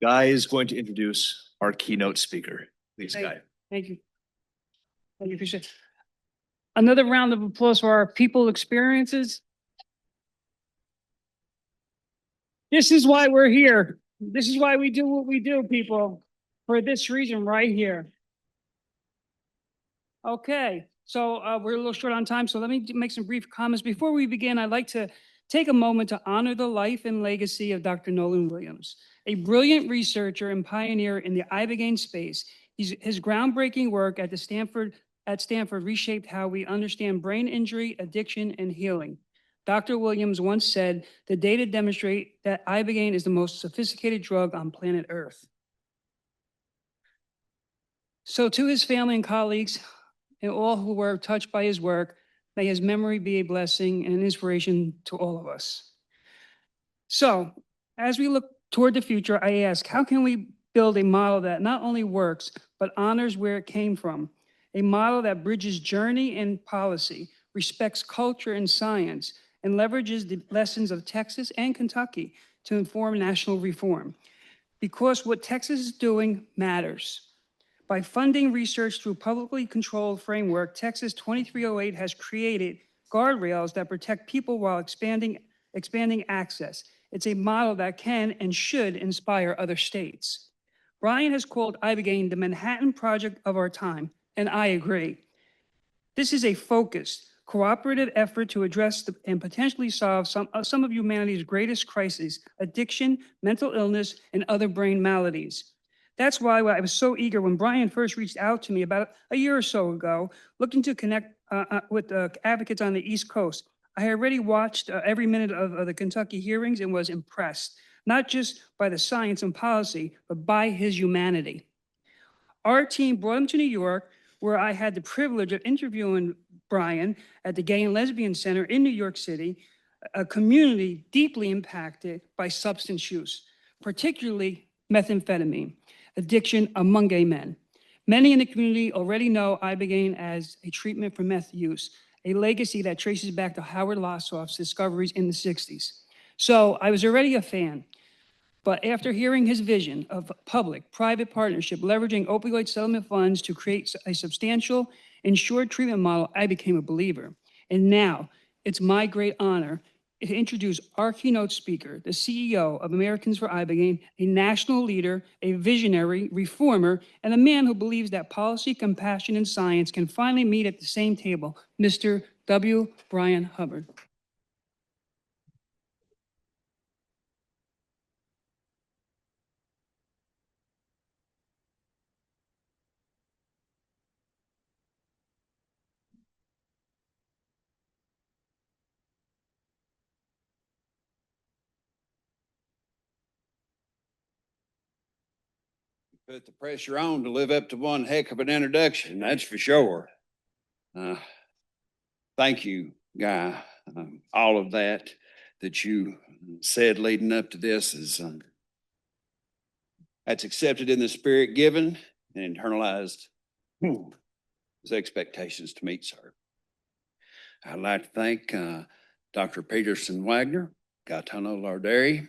Guy is going to introduce our keynote speaker. Please, Guy. Thank you. Thank you, appreciate it. Another round of applause for our people experiences. This is why we're here. This is why we do what we do, people, for this reason right here. Okay, so we're a little short on time, so let me make some brief comments. Before we begin, I'd like to take a moment to honor the life and legacy of Dr. Nolan Williams, a brilliant researcher and pioneer in the Ibogaine space. His groundbreaking work at Stanford reshaped how we understand brain injury, addiction, and healing. Dr. Williams once said, "The data demonstrate that Ibogaine is the most sophisticated drug on planet Earth." So to his family and colleagues, and all who were touched by his work, may his memory be a blessing and an inspiration to all of us. So, as we look toward the future, I ask, how can we build a model that not only works, but honors where it came from? A model that bridges journey and policy, respects culture and science, and leverages the lessons of Texas and Kentucky to inform national reform. Because what Texas is doing matters. By funding research through publicly controlled framework, Texas 2308 has created guardrails that protect people while expanding access. It's a model that can and should inspire other states. Bryan has called Ibogaine the Manhattan Project of our time, and I agree. This is a focused, cooperative effort to address and potentially solve some of humanity's greatest crises: addiction, mental illness, and other brain maladies. That's why I was so eager when Bryan first reached out to me about a year or so ago, looking to connect with advocates on the East Coast. I had already watched every minute of the Kentucky hearings and was impressed, not just by the science and policy, but by his humanity. Our team brought him to New York, where I had the privilege of interviewing Bryan at the Gay and Lesbian Center in New York City, a community deeply impacted by substance use, particularly methamphetamine addiction among gay men. Many in the community already know Ibogaine as a treatment for meth use, a legacy that traces back to Howard Lossoff's discoveries in the 60s. So I was already a fan, but after hearing his vision of public-private partnership leveraging opioid settlement funds to create a substantial insured treatment model, I became a believer. And now it's my great honor to introduce our keynote speaker, the CEO of Americans for Ibogaine, a national leader, a visionary, reformer, and a man who believes that policy, compassion, and science can finally meet at the same table, Mr. W. Bryan Hubbard. Put the pressure on to live up to one heck of an introduction, that's for sure. Thank you, Guy. All of that you said leading up to this is that's accepted in the spirit given and internalized as expectations to meet, sir. I'd like to thank Dr. Peterson Wagner, Gaetano Larderi,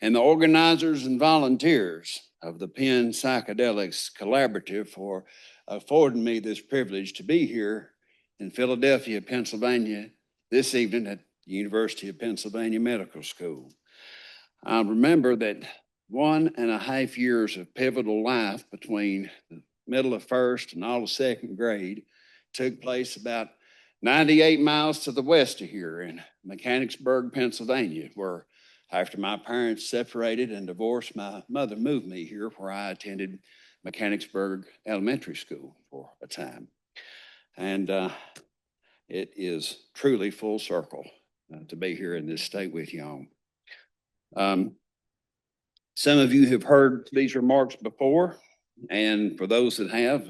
and the organizers and volunteers of the Penn Psychedelics Collaborative for affording me this privilege to be here in Philadelphia, Pennsylvania this evening at the University of Pennsylvania Medical School. I remember that 1.5 years of pivotal life between the middle of first and all of second grade took place about 98 miles to the west of here in Mechanicsburg, Pennsylvania, where after my parents separated and divorced, my mother moved me here, where I attended Mechanicsburg Elementary School for a time. And it is truly full circle to be here in this state with y'all. Some of you have heard these remarks before, and for those that have,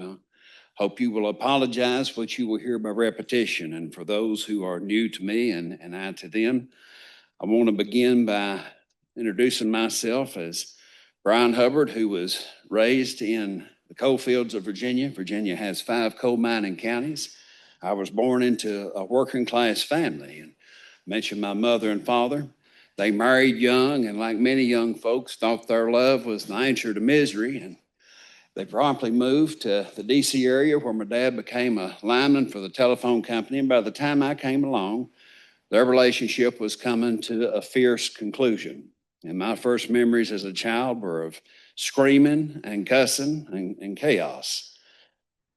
hope you will apologize what you will hear by repetition. And for those who are new to me and I to them, I want to begin by introducing myself as Bryan Hubbard, who was raised in the coal fields of Virginia. Virginia has 5 coal mining counties. I was born into a working class family, and mentioned my mother and father. They married young, and like many young folks, thought their love was the answer to misery. And they promptly moved to the DC area, where my dad became a lineman for the telephone company. And by the time I came along, their relationship was coming to a fierce conclusion. And my first memories as a child were of screaming and cussing and chaos.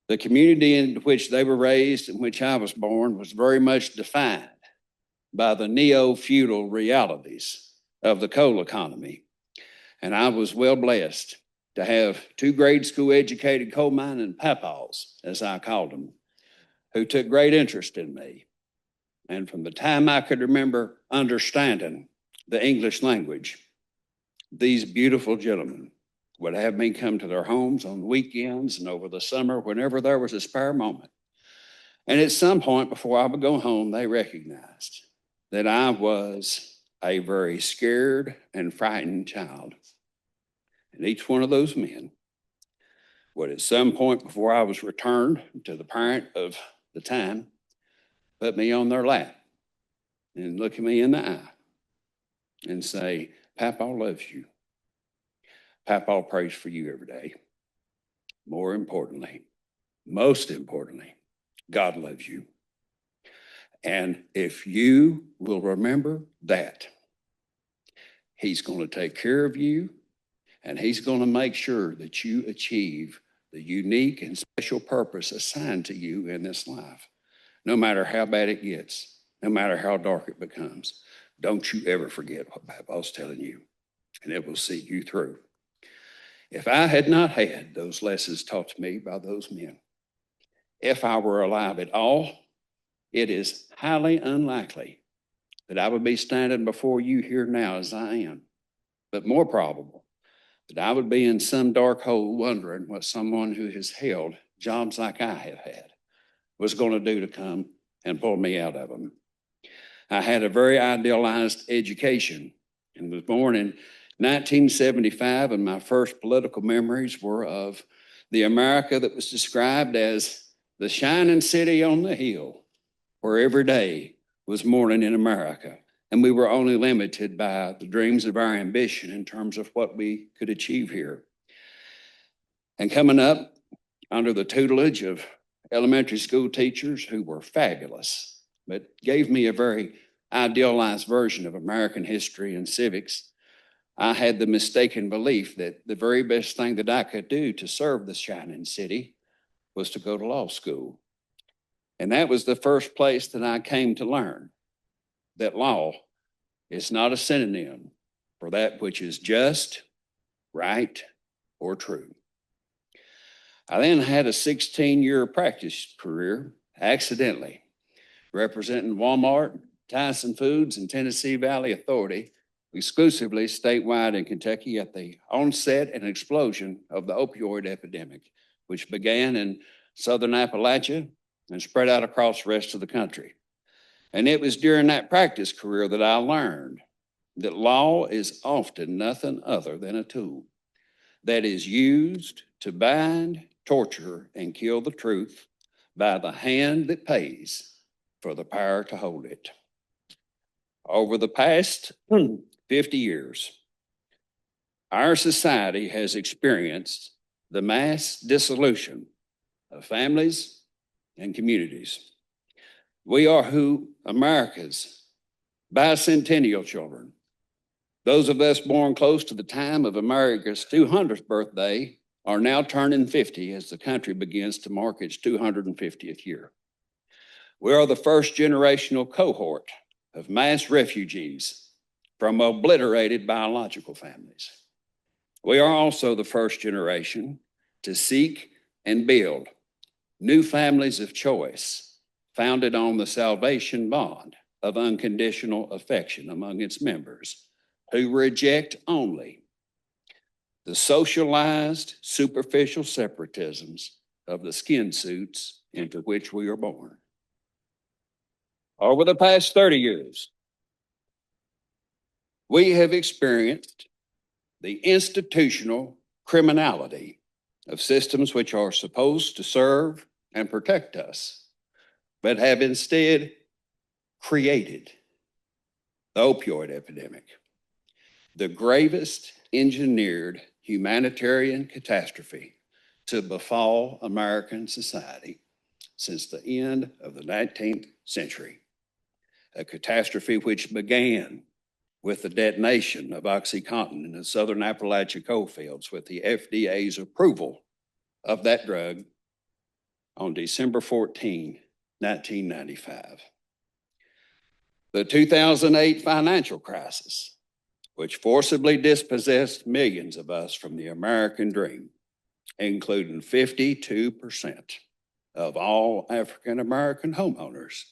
The community in which they were raised, in which I was born, was very much defined by the neo-feudal realities of the coal economy. And I was well blessed to have two grade school educated coal mining papaws, as I called them, who took great interest in me. And from the time I could remember understanding the English language, these beautiful gentlemen would have me come to their homes on weekends and over the summer, whenever there was a spare moment. And at some point before I would go home, they recognized that I was a very scared and frightened child. And each one of those men would, at some point before I was returned to the parent of the time, put me on their lap and look at me in the eye and say, "Papa loves you. Papa prays for you every day. More importantly, most importantly, God loves you. And if you will remember that, He's going to take care of you, and He's going to make sure that you achieve the unique and special purpose assigned to you in this life. No matter how bad it gets, no matter how dark it becomes, don't you ever forget what Papa's telling you, and it will see you through." If I had not had those lessons taught to me by those men, if I were alive at all, it is highly unlikely that I would be standing before you here now as I am, but more probable that I would be in some dark hole wondering what someone who has held jobs like I have had was going to do to come and pull me out of them. I had a very idealized education and was born in 1975, and my first political memories were of the America that was described as the shining city on the hill, where every day was morning in America, and we were only limited by the dreams of our ambition in terms of what we could achieve here. And coming up under the tutelage of elementary school teachers who were fabulous, but gave me a very idealized version of American history and civics, I had the mistaken belief that the very best thing that I could do to serve the shining city was to go to law school. And that was the first place that I came to learn that law is not a synonym for that which is just, right, or true. I then had a 16-year practice career, accidentally, representing Walmart, Tyson Foods, and Tennessee Valley Authority, exclusively statewide in Kentucky at the onset and explosion of the opioid epidemic, which began in southern Appalachia and spread out across the rest of the country. And it was during that practice career that I learned that law is often nothing other than a tool that is used to bind, torture, and kill the truth by the hand that pays for the power to hold it. Over the past 50 years, our society has experienced the mass dissolution of families and communities. We are who America's bicentennial children, those of us born close to the time of America's 200th birthday, are now turning 50 as the country begins to mark its 250th year. We are the first generational cohort of mass refugees from obliterated biological families. We are also the first generation to seek and build new families of choice founded on the salvation bond of unconditional affection among its members, who reject only the socialized, superficial separatisms of the skin suits into which we are born. Over the past 30 years, we have experienced the institutional criminality of systems which are supposed to serve and protect us, but have instead created the opioid epidemic, the gravest engineered humanitarian catastrophe to befall American society since the end of the 19th century. A catastrophe which began with the detonation of OxyContin in the southern Appalachia coalfields with the FDA's approval of that drug on December 14, 1995. The 2008 financial crisis, which forcibly dispossessed millions of us from the American dream, including 52% of all African American homeowners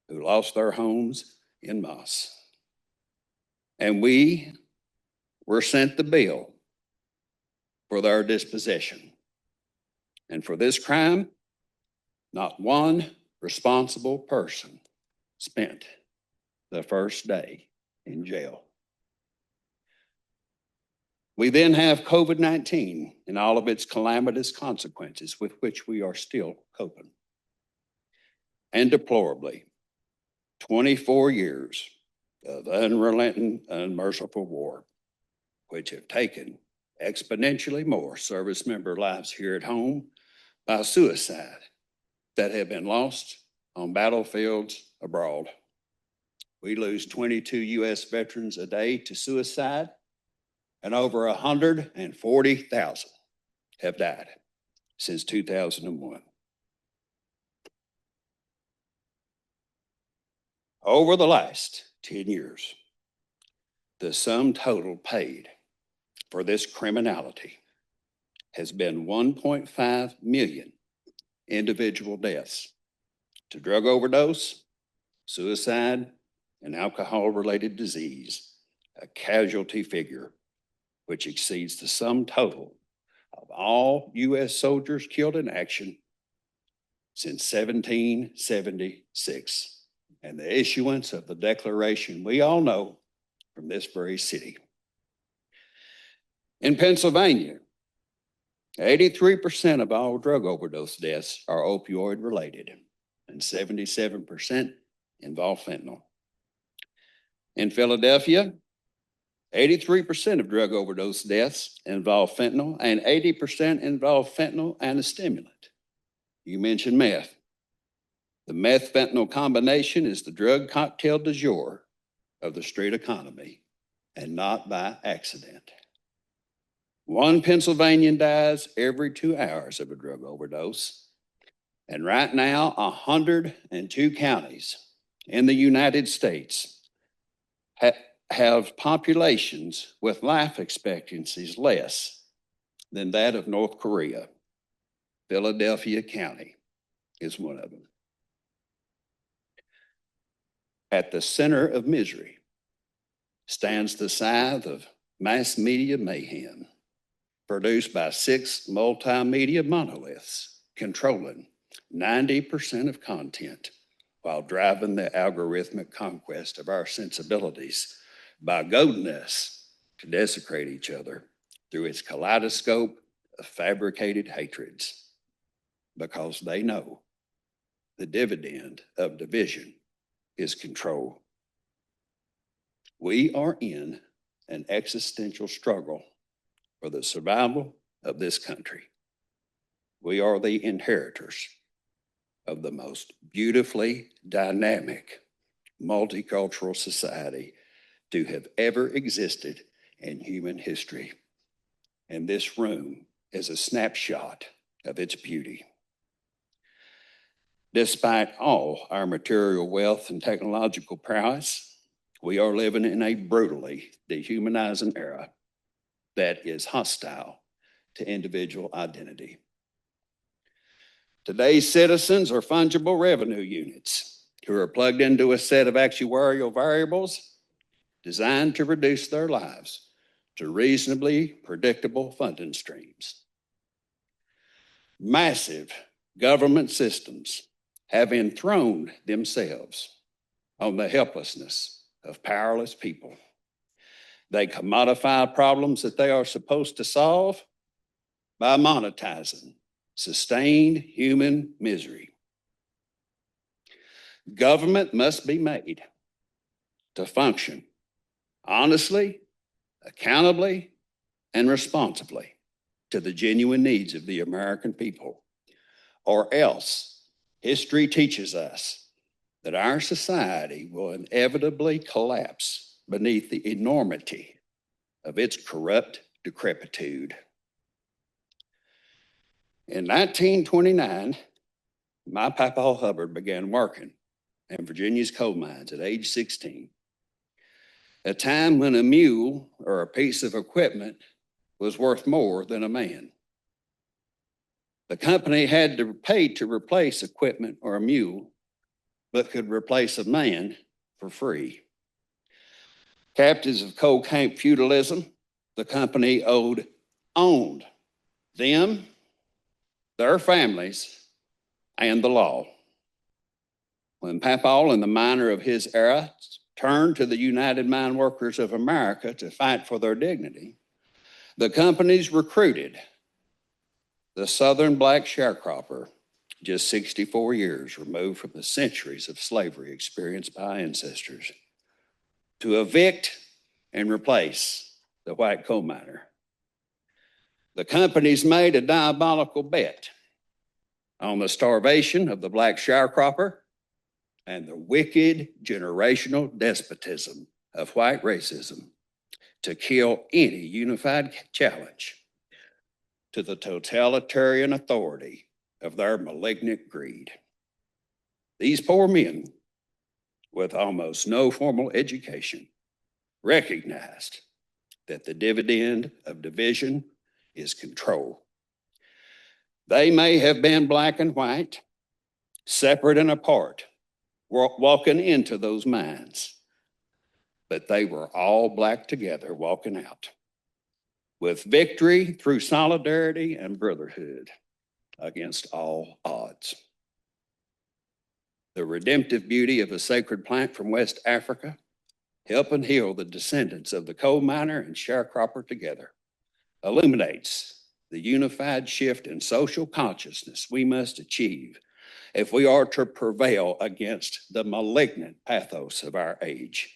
who lost their homes en masse. And we were sent the bill for their dispossession. And for this crime, not one responsible person spent the first day in jail. We then have COVID-19 and all of its calamitous consequences with which we are still coping. And deplorably, 24 years of unrelenting, unmerciful war, which have taken exponentially more service member lives here at home by suicide that have been lost on battlefields abroad. We lose 22 U.S. veterans a day to suicide, and over 140,000 have died since 2001. Over the last 10 years, the sum total paid for this criminality has been 1.5 million individual deaths to drug overdose, suicide, and alcohol-related disease, a casualty figure which exceeds the sum total of all U.S. soldiers killed in action since 1776 and the issuance of the Declaration we all know from this very city. In Pennsylvania, 83% of all drug overdose deaths are opioid related, and 77% involve fentanyl. In Philadelphia, 83% of drug overdose deaths involve fentanyl, and 80% involve fentanyl and a stimulant. You mentioned meth. The meth-fentanyl combination is the drug cocktail du jour of the street economy, and not by accident. One Pennsylvanian dies every 2 hours of a drug overdose. And right now, 102 counties in the United States have populations with life expectancies less than that of North Korea. Philadelphia County is one of them. At the center of misery stands the scythe of mass media mayhem produced by 6 multimedia monoliths controlling 90% of content while driving the algorithmic conquest of our sensibilities by goading us to desecrate each other through its kaleidoscope of fabricated hatreds, because they know the dividend of division is control. We are in an existential struggle for the survival of this country. We are the inheritors of the most beautifully dynamic multicultural society to have ever existed in human history. And this room is a snapshot of its beauty. Despite all our material wealth and technological prowess, we are living in a brutally dehumanizing era that is hostile to individual identity. Today's citizens are fungible revenue units who are plugged into a set of actuarial variables designed to reduce their lives to reasonably predictable funding streams. Massive government systems have enthroned themselves on the helplessness of powerless people. They commodify problems that they are supposed to solve by monetizing sustained human misery. Government must be made to function honestly, accountably, and responsibly to the genuine needs of the American people. Or else, history teaches us that our society will inevitably collapse beneath the enormity of its corrupt decrepitude. In 1929, my Papa Hubbard began working in Virginia's coal mines at age 16, a time when a mule or a piece of equipment was worth more than a man. The company had to pay to replace equipment or a mule, but could replace a man for free. Captives of coal camp feudalism, the company owned them, their families, and the law. When Papal and the miner of his era turned to the United Mine Workers of America to fight for their dignity, the companies recruited the Southern black sharecropper, just 64 years removed from the centuries of slavery experienced by ancestors, to evict and replace the white coal miner. The companies made a diabolical bet on the starvation of the black sharecropper and the wicked generational despotism of white racism to kill any unified challenge to the totalitarian authority of their malignant greed. These poor men, with almost no formal education, recognized that the dividend of division is control. They may have been black and white, separate and apart, walking into those mines, but they were all black together walking out, with victory through solidarity and brotherhood against all odds. The redemptive beauty of a sacred plant from West Africa, help and heal the descendants of the coal miner and sharecropper together, illuminates the unified shift in social consciousness we must achieve if we are to prevail against the malignant pathos of our age,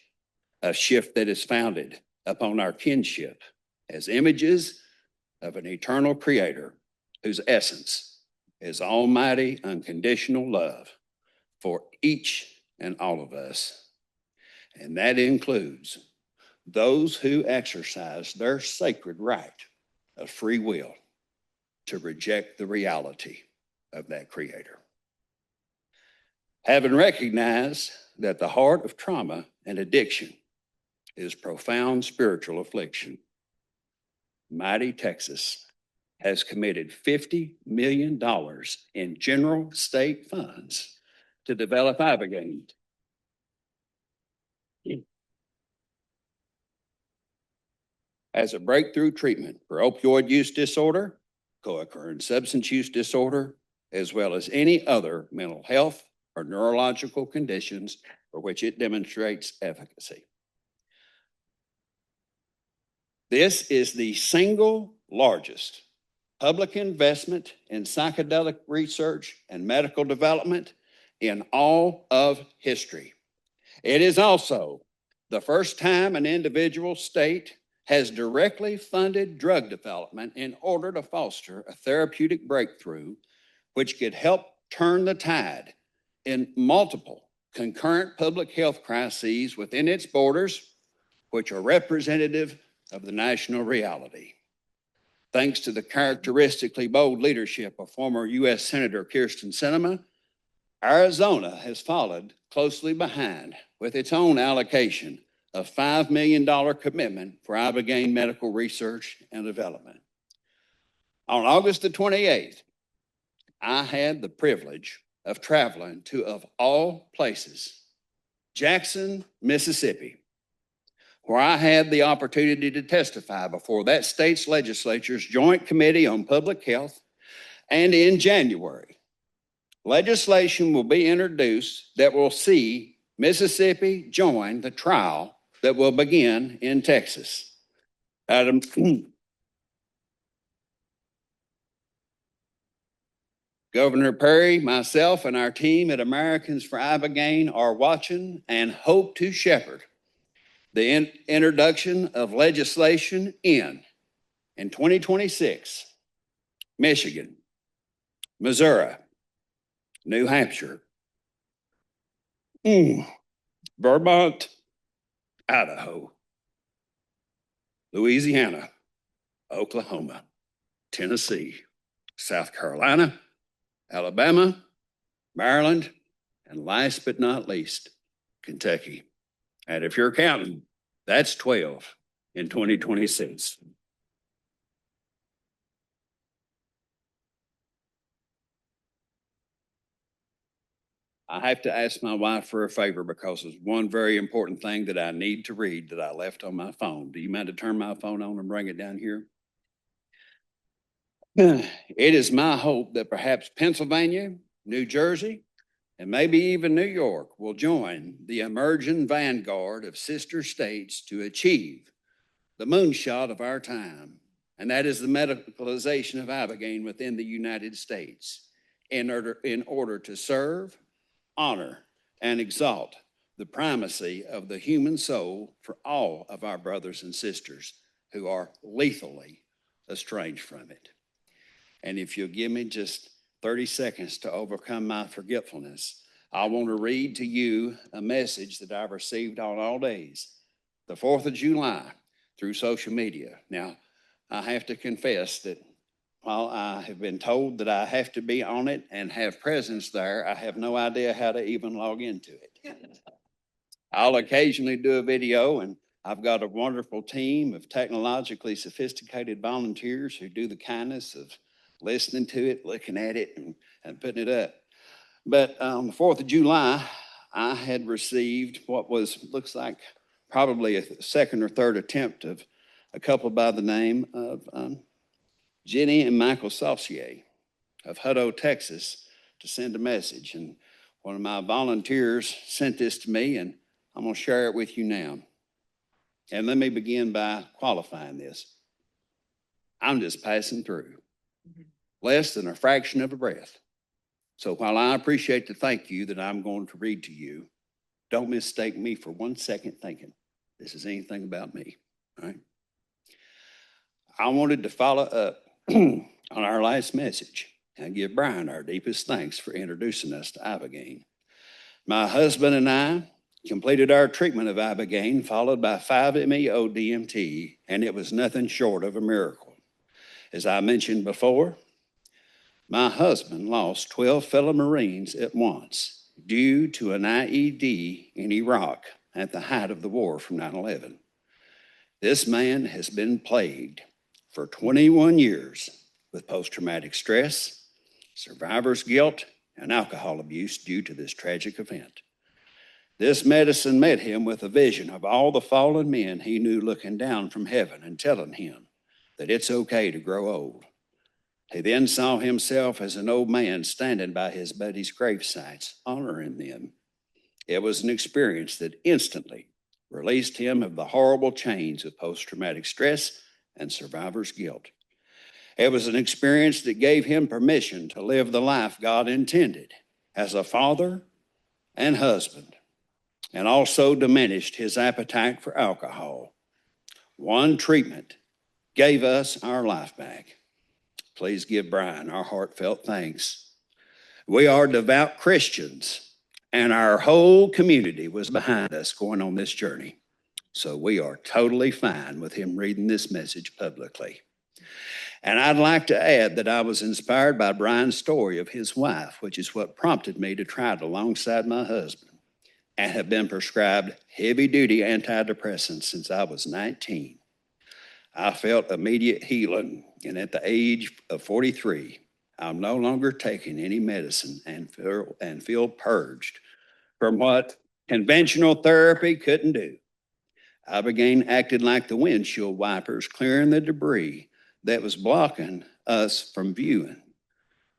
a shift that is founded upon our kinship as images of an eternal creator whose essence is almighty unconditional love for each and all of us. And that includes those who exercise their sacred right of free will to reject the reality of that creator. Having recognized that the heart of trauma and addiction is profound spiritual affliction, mighty Texas has committed $50 million in general state funds to develop Ibogaine. As a breakthrough treatment for opioid use disorder, co-occurring substance use disorder, as well as any other mental health or neurological conditions for which it demonstrates efficacy. This is the single largest public investment in psychedelic research and medical development in all of history. It is also the first time an individual state has directly funded drug development in order to foster a therapeutic breakthrough which could help turn the tide in multiple concurrent public health crises within its borders, which are representative of the national reality. Thanks to the characteristically bold leadership of former U.S. Senator Kyrsten Sinema, Arizona has followed closely behind with its own allocation of $5 million commitment for Ibogaine medical research and development. On August the 28th, I had the privilege of traveling to, of all places, Jackson, Mississippi, where I had the opportunity to testify before that state's legislature's Joint Committee on Public Health. And in January, legislation will be introduced that will see Mississippi join the trial that will begin in Texas. Governor Perry, myself, and our team at Americans for Ibogaine are watching and hope to shepherd the introduction of legislation in 2026, Michigan, Missouri, New Hampshire, Vermont, Idaho, Louisiana, Oklahoma, Tennessee, South Carolina, Alabama, Maryland, and last but not least, Kentucky. And if you're counting, that's 12 in 2026. I have to ask my wife for a favor because there's one very important thing that I need to read that I left on my phone. Do you mind to turn my phone on and bring it down here? It is my hope that perhaps Pennsylvania, New Jersey, and maybe even New York will join the emerging vanguard of sister states to achieve the moonshot of our time, and that is the medicalization of Ibogaine within the United States in order to serve, honor, and exalt the primacy of the human soul for all of our brothers and sisters who are lethally estranged from it. And if you'll give me just 30 seconds to overcome my forgetfulness, I want to read to you a message that I've received on all days, the 4th of July, through social media. Now, I have to confess that while I have been told that I have to be on it and have presence there, I have no idea how to even log into it. I'll occasionally do a video, and I've got a wonderful team of technologically sophisticated volunteers who do the kindness of listening to it, looking at it, and putting it up. But on the 4th of July, I had received what looks like probably a second or third attempt of a couple by the name of Jenny and Michael Saucier of Hutto, Texas, to send a message. And one of my volunteers sent this to me, and I'm going to share it with you now. And let me begin by qualifying this. I'm just passing through, less than a fraction of a breath. So while I appreciate the thank you that I'm going to read to you, don't mistake me for 1 second thinking this is anything about me, all right? I wanted to follow up on our last message and give Bryan our deepest thanks for introducing us to Ibogaine. My husband and I completed our treatment of Ibogaine, followed by 5-MeO DMT, and it was nothing short of a miracle. As I mentioned before, my husband lost 12 fellow Marines at once due to an IED in Iraq at the height of the war from 9/11. This man has been plagued for 21 years with post-traumatic stress, survivor's guilt, and alcohol abuse due to this tragic event. This medicine met him with a vision of all the fallen men he knew looking down from heaven and telling him that it's okay to grow old. He then saw himself as an old man standing by his buddies' grave sites, honoring them. It was an experience that instantly released him of the horrible chains of post-traumatic stress and survivor's guilt. It was an experience that gave him permission to live the life God intended as a father and husband, and also diminished his appetite for alcohol. One treatment gave us our life back. Please give Bryan our heartfelt thanks. We are devout Christians, and our whole community was behind us going on this journey. So we are totally fine with him reading this message publicly. And I'd like to add that I was inspired by Bryan's story of his wife, which is what prompted me to try it alongside my husband, and have been prescribed heavy-duty antidepressants since I was 19. I felt immediate healing, and at the age of 43, I'm no longer taking any medicine and feel purged from what conventional therapy couldn't do. Ibogaine acted like the windshield wipers, clearing the debris that was blocking us from viewing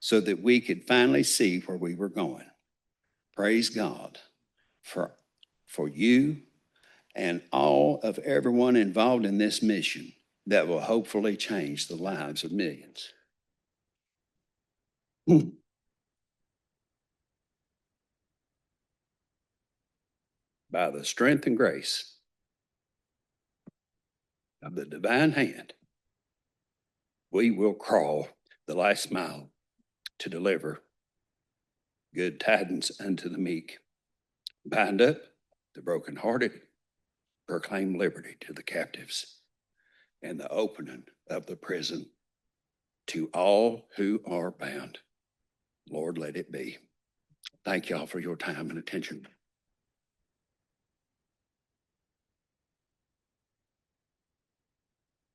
so that we could finally see where we were going. Praise God for you and all of everyone involved in this mission that will hopefully change the lives of millions. By the strength and grace of the divine hand, we will crawl the last mile to deliver good tidings unto the meek, bind up the brokenhearted, proclaim liberty to the captives, and the opening of the prison to all who are bound. Lord, let it be. Thank y'all for your time and attention.